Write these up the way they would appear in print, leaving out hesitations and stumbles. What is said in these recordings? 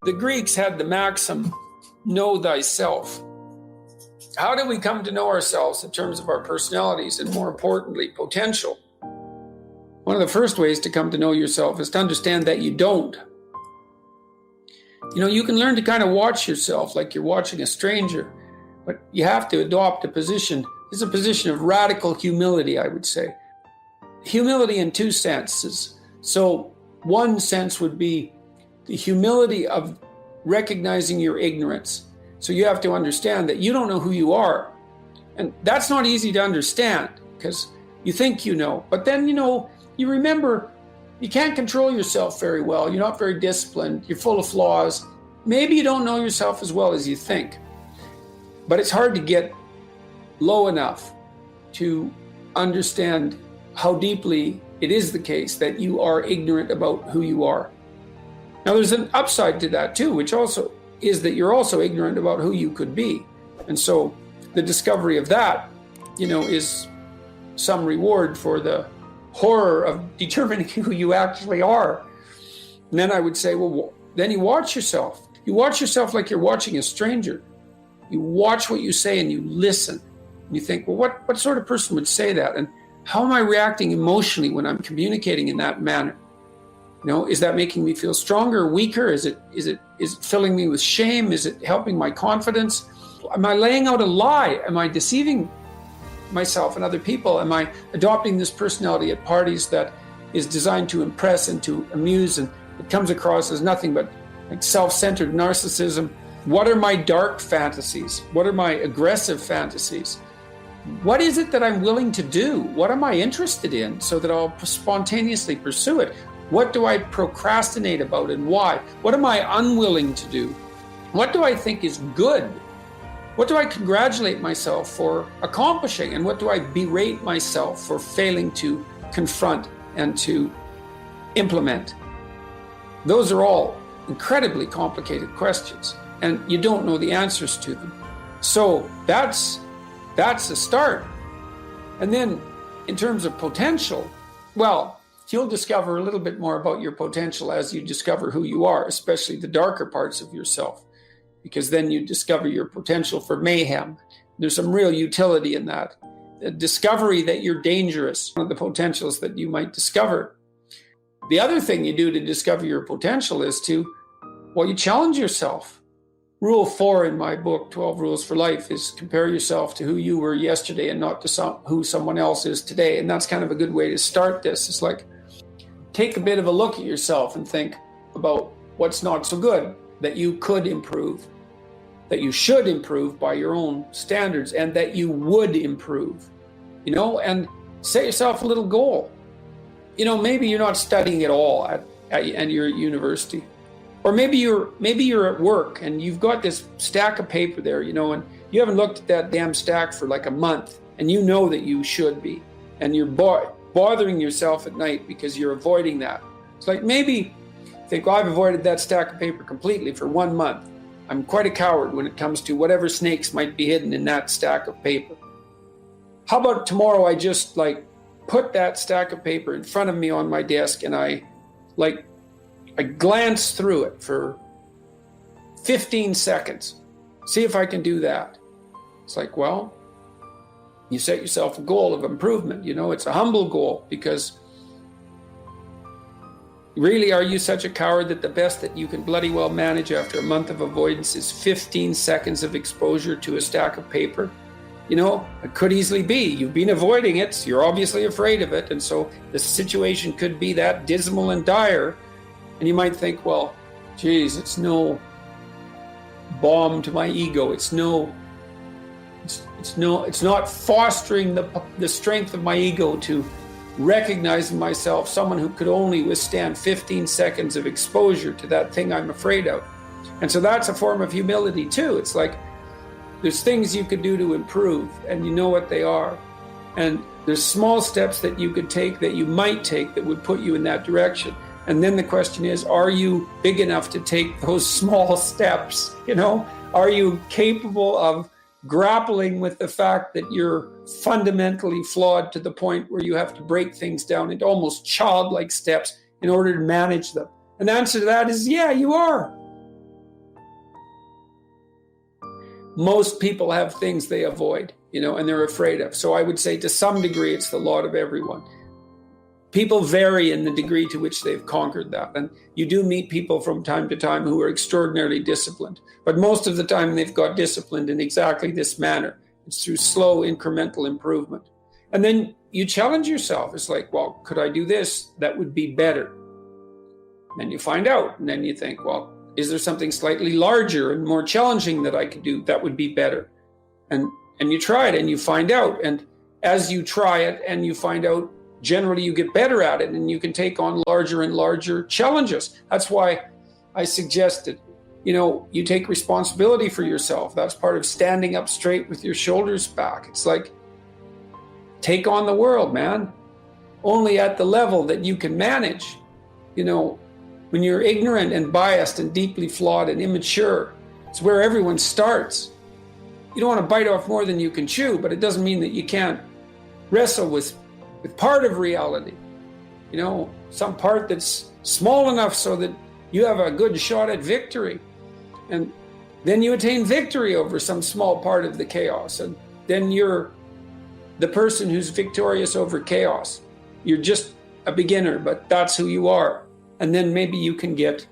The Greeks had the maxim, know thyself. How do we come to know ourselves in terms of our personalities and, more importantly, potential? One of the first ways to come to know yourself is to understand that you don't. You can learn to kind of watch yourself like you're watching a stranger, but you have to adopt a position. It's a position of radical humility, I would say. Humility in two senses. So one sense would be the humility of recognizing your ignorance. So you have to understand that you don't know who you are. And that's not easy to understand because you think you know. But then, you remember you can't control yourself very well. You're not very disciplined. You're full of flaws. Maybe you don't know yourself as well as you think. But it's hard to get low enough to understand how deeply it is the case that you are ignorant about who you are. Now, there's an upside to that too, which also is that you're also ignorant about who you could be. And so the discovery of that, is some reward for the horror of determining who you actually are. And then I would say, well, then you watch yourself. You watch yourself like you're watching a stranger. You watch what you say and you listen. And you think, well, what sort of person would say that? And how am I reacting emotionally when I'm communicating in that manner? Is that making me feel stronger or weaker? Is it filling me with shame? Is it helping my confidence? Am I laying out a lie? Am I deceiving myself and other people? Am I adopting this personality at parties that is designed to impress and to amuse, and it comes across as nothing but like self-centered narcissism? What are my dark fantasies? What are my aggressive fantasies? What is it that I'm willing to do? What am I interested in so that I'll spontaneously pursue it? What do I procrastinate about and why? What am I unwilling to do? What do I think is good? What do I congratulate myself for accomplishing? And what do I berate myself for failing to confront and to implement? Those are all incredibly complicated questions, and you don't know the answers to them. So that's a start. And then in terms of potential, well, you'll discover a little bit more about your potential as you discover who you are, especially the darker parts of yourself, because then you discover your potential for mayhem. There's some real utility in that. The discovery that you're dangerous, one of the potentials that you might discover. The other thing you do to discover your potential is you challenge yourself. Rule 4 in my book, 12 Rules for Life, is compare yourself to who you were yesterday and not to who someone else is today. And that's kind of a good way to start this. It's like, take a bit of a look at yourself and think about what's not so good that you could improve, that you should improve by your own standards, and that you would improve, and set yourself a little goal. Maybe you're not studying at all and you're at university, or maybe you're at work and you've got this stack of paper there, and you haven't looked at that damn stack for like a month, and you know that you should be, and you're bothering yourself at night because you're avoiding that. It's like maybe think, I've avoided that stack of paper completely for 1 month. I'm quite a coward when it comes to whatever snakes might be hidden in that stack of paper. How about tomorrow I just put that stack of paper in front of me on my desk and I glance through it for 15 seconds. See if I can do that. It's like, well, you set yourself a goal of improvement. It's a humble goal, because really, are you such a coward that the best that you can bloody well manage after a month of avoidance is 15 seconds of exposure to a stack of paper? It could easily be. You've been avoiding it, so you're obviously afraid of it, and so the situation could be that dismal and dire, and you might think, well, geez, it's no balm to my ego. It's not fostering the strength of my ego to recognize in myself someone who could only withstand 15 seconds of exposure to that thing I'm afraid of. And so that's a form of humility too. It's like there's things you could do to improve, and you know what they are. And there's small steps that you could take, that you might take, that would put you in that direction. And then the question is, are you big enough to take those small steps? Are you capable of grappling with the fact that you're fundamentally flawed to the point where you have to break things down into almost childlike steps in order to manage them? And the answer to that is, yeah, you are. most people have things they avoid, and they're afraid of. So I would say to some degree, it's the lot of everyone. People vary in the degree to which they've conquered that. And you do meet people from time to time who are extraordinarily disciplined. But most of the time they've got disciplined in exactly this manner. It's through slow incremental improvement. And then you challenge yourself. It's like, well, could I do this? That would be better. Then you find out. And then you think, well, is there something slightly larger and more challenging that I could do that would be better? And you try it and you find out. And as you try it and you find out, generally you get better at it and you can take on larger and larger challenges. That's why I suggested, you take responsibility for yourself. That's part of standing up straight with your shoulders back. It's like, take on the world, man. Only at the level that you can manage. When you're ignorant and biased and deeply flawed and immature, it's where everyone starts. You don't want to bite off more than you can chew, but it doesn't mean that you can't wrestle with part of reality. Some part that's small enough so that you have a good shot at victory. And then you attain victory over some small part of the chaos. And then you're the person who's victorious over chaos. You're just a beginner, but that's who you are. And then maybe you can get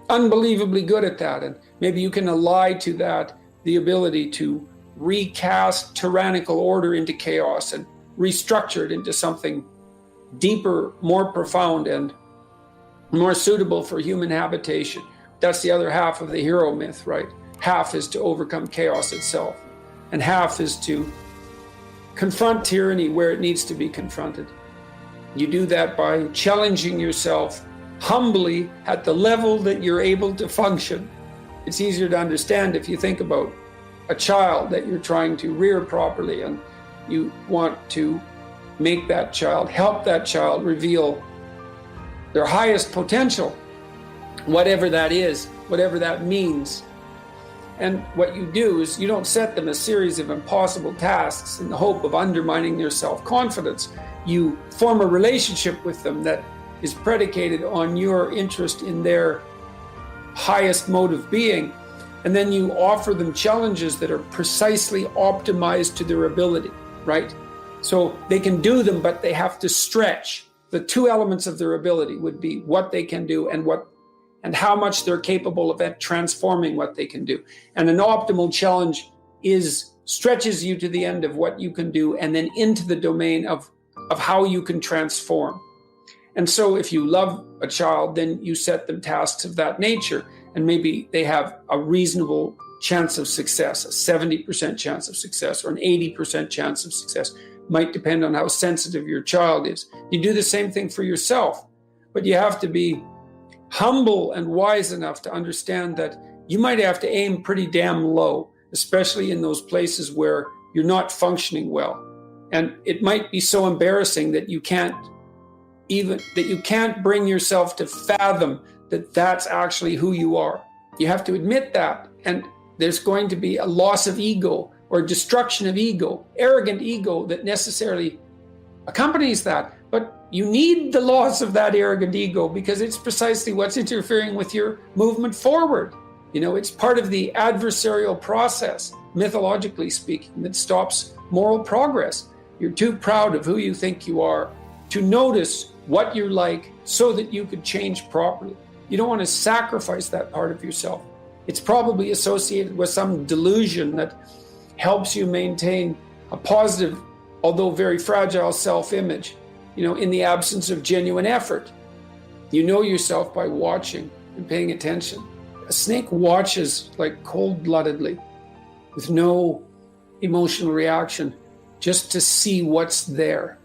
unbelievably good at that. And maybe you can ally to that the ability to recast tyrannical order into chaos and restructure it into something deeper, more profound, and more suitable for human habitation. That's the other half of the hero myth, right? Half is to overcome chaos itself, and half is to confront tyranny where it needs to be confronted. You do that by challenging yourself humbly at the level that you're able to function. It's easier to understand if you think about a child that you're trying to rear properly, and you want to make that child, help that child reveal their highest potential, whatever that is, whatever that means. And what you do is you don't set them a series of impossible tasks in the hope of undermining their self-confidence. You form a relationship with them that is predicated on your interest in their highest mode of being. And then you offer them challenges that are precisely optimized to their ability, right? So they can do them, but they have to stretch. The two elements of their ability would be what they can do and how much they're capable of transforming what they can do. And an optimal challenge stretches you to the end of what you can do and then into the domain of how you can transform. And so if you love a child, then you set them tasks of that nature, and maybe they have a reasonable chance of success, a 70% chance of success or an 80% chance of success. Might depend on how sensitive your child is. You do the same thing for yourself, but you have to be humble and wise enough to understand that you might have to aim pretty damn low, especially in those places where you're not functioning well. And it might be so embarrassing that you can't bring yourself to fathom that that's actually who you are. You have to admit that. And there's going to be a loss of ego or destruction of ego, arrogant ego that necessarily accompanies that. But you need the loss of that arrogant ego because it's precisely what's interfering with your movement forward. It's part of the adversarial process, mythologically speaking, that stops moral progress. You're too proud of who you think you are to notice what you're like so that you could change properly. You don't want to sacrifice that part of yourself. It's probably associated with some delusion that helps you maintain a positive, although very fragile self-image, in the absence of genuine effort. You know yourself by watching and paying attention. A snake watches like cold-bloodedly with no emotional reaction just to see what's there.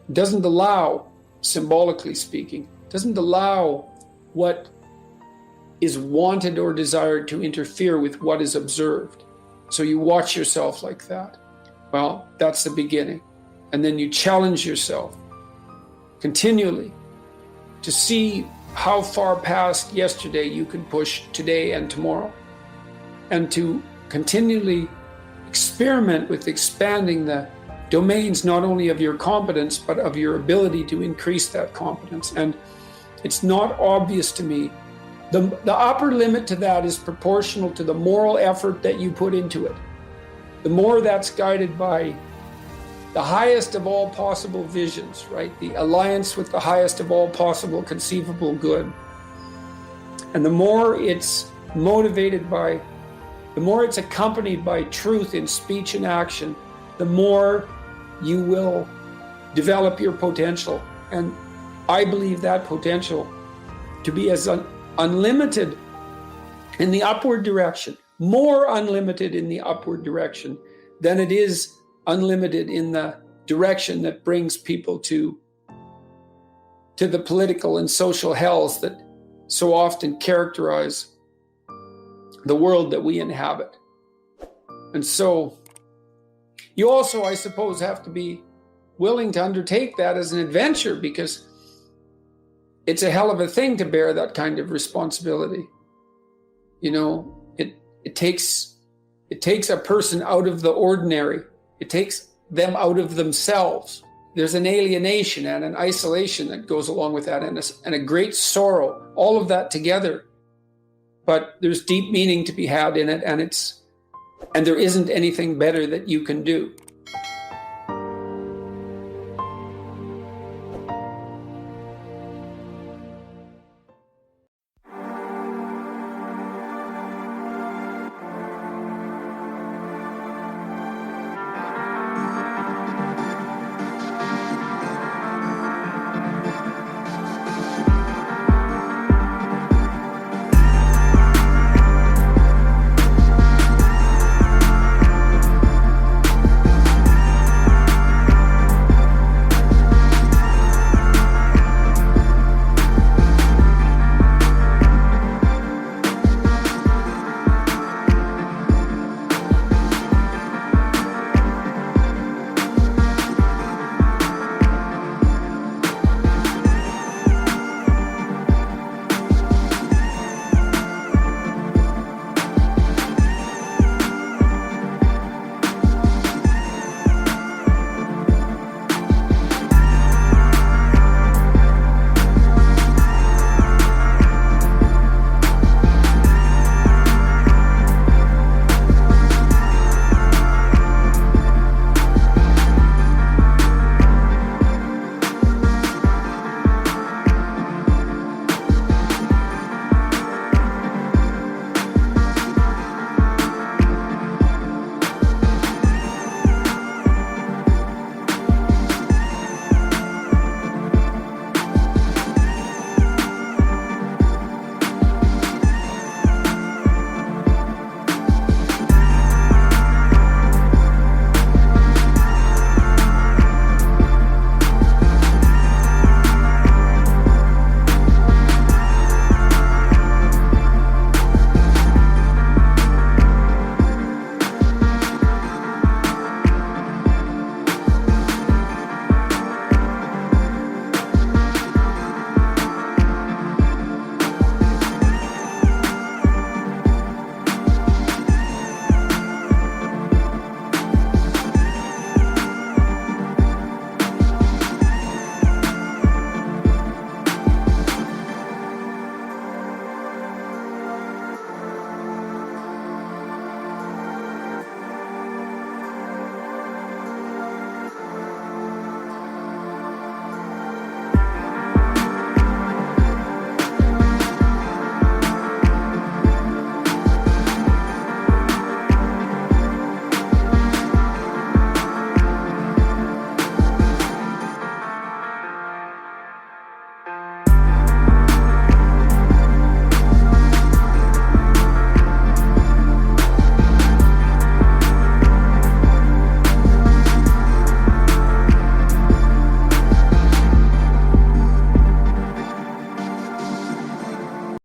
It doesn't allow, symbolically speaking, doesn't allow what is wanted or desired to interfere with what is observed. So you watch yourself like that. Well, that's the beginning. And then you challenge yourself continually to see how far past yesterday you can push today and tomorrow, and to continually experiment with expanding the domains not only of your competence, but of your ability to increase that competence. And it's not obvious to me The upper limit to that is proportional to the moral effort that you put into it. The more that's guided by the highest of all possible visions, right? The alliance with the highest of all possible conceivable good. And the more it's motivated by, the more it's accompanied by truth in speech and action, the more you will develop your potential. And I believe that potential to be as unlimited in the upward direction, more unlimited in the upward direction than it is unlimited in the direction that brings people to the political and social hells that so often characterize the world that we inhabit. And so you also, I suppose, have to be willing to undertake that as an adventure, because it's a hell of a thing to bear that kind of responsibility. You know, it takes a person out of the ordinary. It takes them out of themselves. There's an alienation and an isolation that goes along with that, and a great sorrow, all of that together. But there's deep meaning to be had in it, and there isn't anything better that you can do.